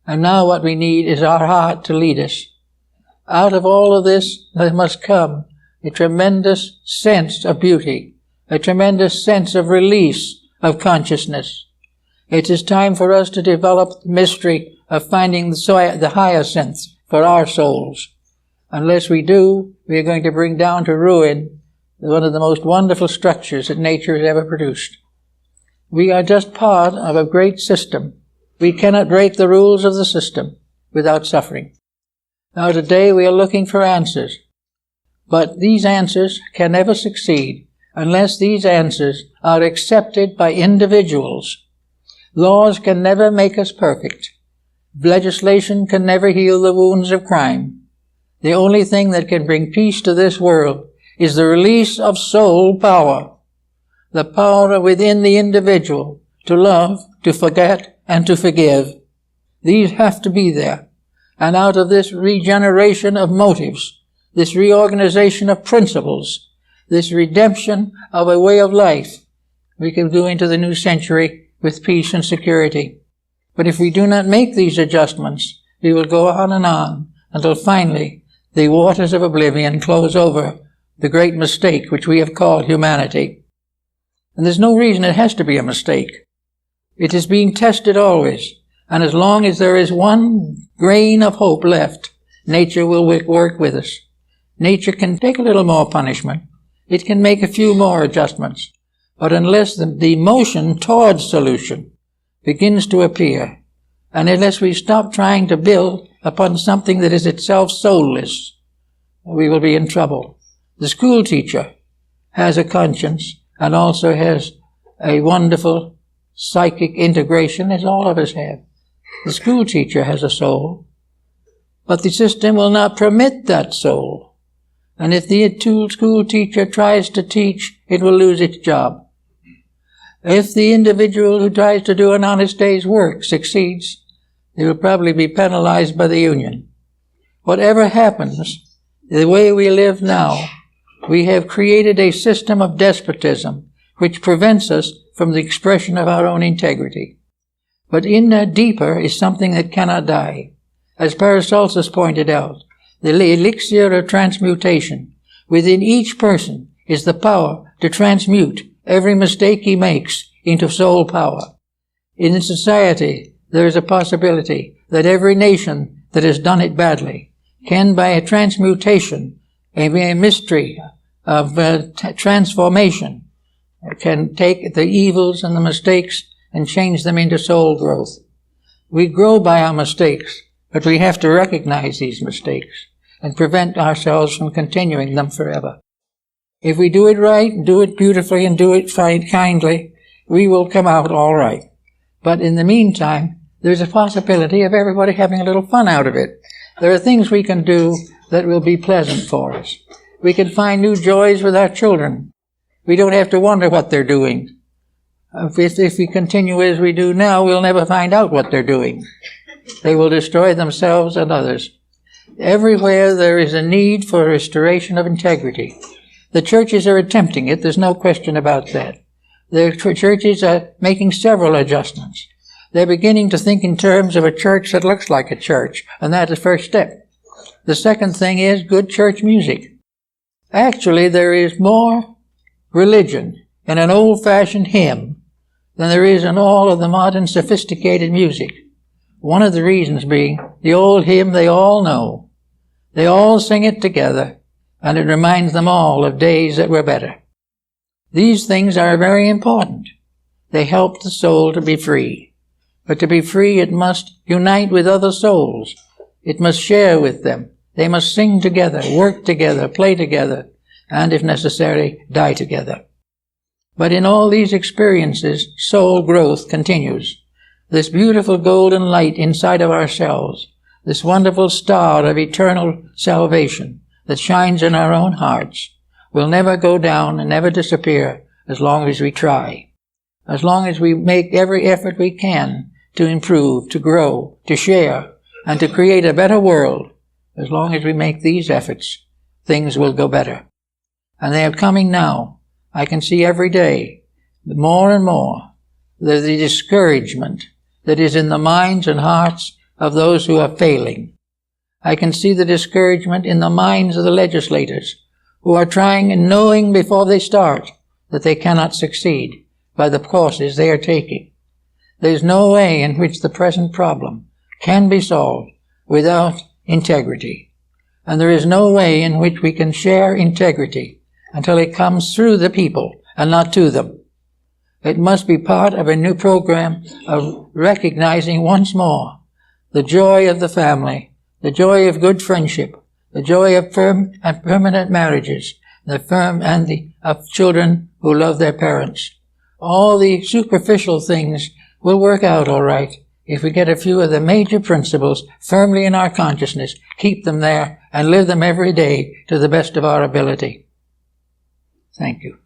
[SPEAKER 1] and now what we need is our heart to lead us. Out of all of this, there must come a tremendous sense of beauty, a tremendous sense of release of consciousness. It is time for us to develop the mystery of finding the higher sense for our souls. Unless we do, we are going to bring down to ruin one of the most wonderful structures that nature has ever produced. We are just part of a great system. We cannot break the rules of the system without suffering. Now today we are looking for answers. But these answers can never succeed unless these answers are accepted by individuals. Laws can never make us perfect. Legislation can never heal the wounds of crime. The only thing that can bring peace to this world is the release of soul power, the power within the individual to love, to forget, and to forgive. These have to be there. And out of this regeneration of motives, this reorganization of principles, this redemption of a way of life, we can go into the new century with peace and security. But if we do not make these adjustments, we will go on and on until finally the waters of oblivion close over the great mistake which we have called humanity. And there's no reason it has to be a mistake. It is being tested always. And as long as there is one grain of hope left, nature will work with us. Nature can take a little more punishment. It can make a few more adjustments. But unless the motion towards solution begins to appear, and unless we stop trying to build upon something that is itself soulless, we will be in trouble. The school teacher has a conscience and also has a wonderful psychic integration, as all of us have. The school teacher has a soul, but the system will not permit that soul. And if the school teacher tries to teach, it will lose its job. If the individual who tries to do an honest day's work succeeds, they will probably be penalized by the union. Whatever happens, the way we live now, we have created a system of despotism which prevents us from the expression of our own integrity. But in that deeper is something that cannot die. As Paracelsus pointed out, the elixir of transmutation within each person is the power to transmute every mistake he makes into soul power. In society, there is a possibility that every nation that has done it badly can, by a transmutation, a mystery of transformation, can take the evils and the mistakes and change them into soul growth. We grow by our mistakes, but we have to recognize these mistakes and prevent ourselves from continuing them forever. If we do it right, do it beautifully, and do it kindly, we will come out all right. But in the meantime, there's a possibility of everybody having a little fun out of it. There are things we can do that will be pleasant for us. We can find new joys with our children. We don't have to wonder what they're doing. If we continue as we do now, we'll never find out what they're doing. They will destroy themselves and others. Everywhere there is a need for restoration of integrity. The churches are attempting it, there's no question about that. The churches are making several adjustments. They're beginning to think in terms of a church that looks like a church, and that's the first step. The second thing is good church music. Actually, there is more religion in an old-fashioned hymn than there is in all of the modern sophisticated music. One of the reasons being the old hymn they all know. They all sing it together, and it reminds them all of days that were better. These things are very important. They help the soul to be free. But to be free, it must unite with other souls. It must share with them. They must sing together, work together, play together, and, if necessary, die together. But in all these experiences, soul growth continues. This beautiful golden light inside of ourselves, this wonderful star of eternal salvation that shines in our own hearts, will never go down and never disappear as long as we try. As long as we make every effort we can to improve, to grow, to share, and to create a better world, as long as we make these efforts, things will go better. And they are coming now. I can see every day, more and more, the discouragement that is in the minds and hearts of those who are failing. I can see the discouragement in the minds of the legislators who are trying and knowing before they start that they cannot succeed by the courses they are taking. There is no way in which the present problem can be solved without integrity. And there is no way in which we can share integrity until it comes through the people and not to them. It must be part of a new program of recognizing once more the joy of the family, the joy of good friendship, the joy of firm and permanent marriages, of children who love their parents. All the superficial things will work out all right if we get a few of the major principles firmly in our consciousness, keep them there, and live them every day to the best of our ability. Thank you.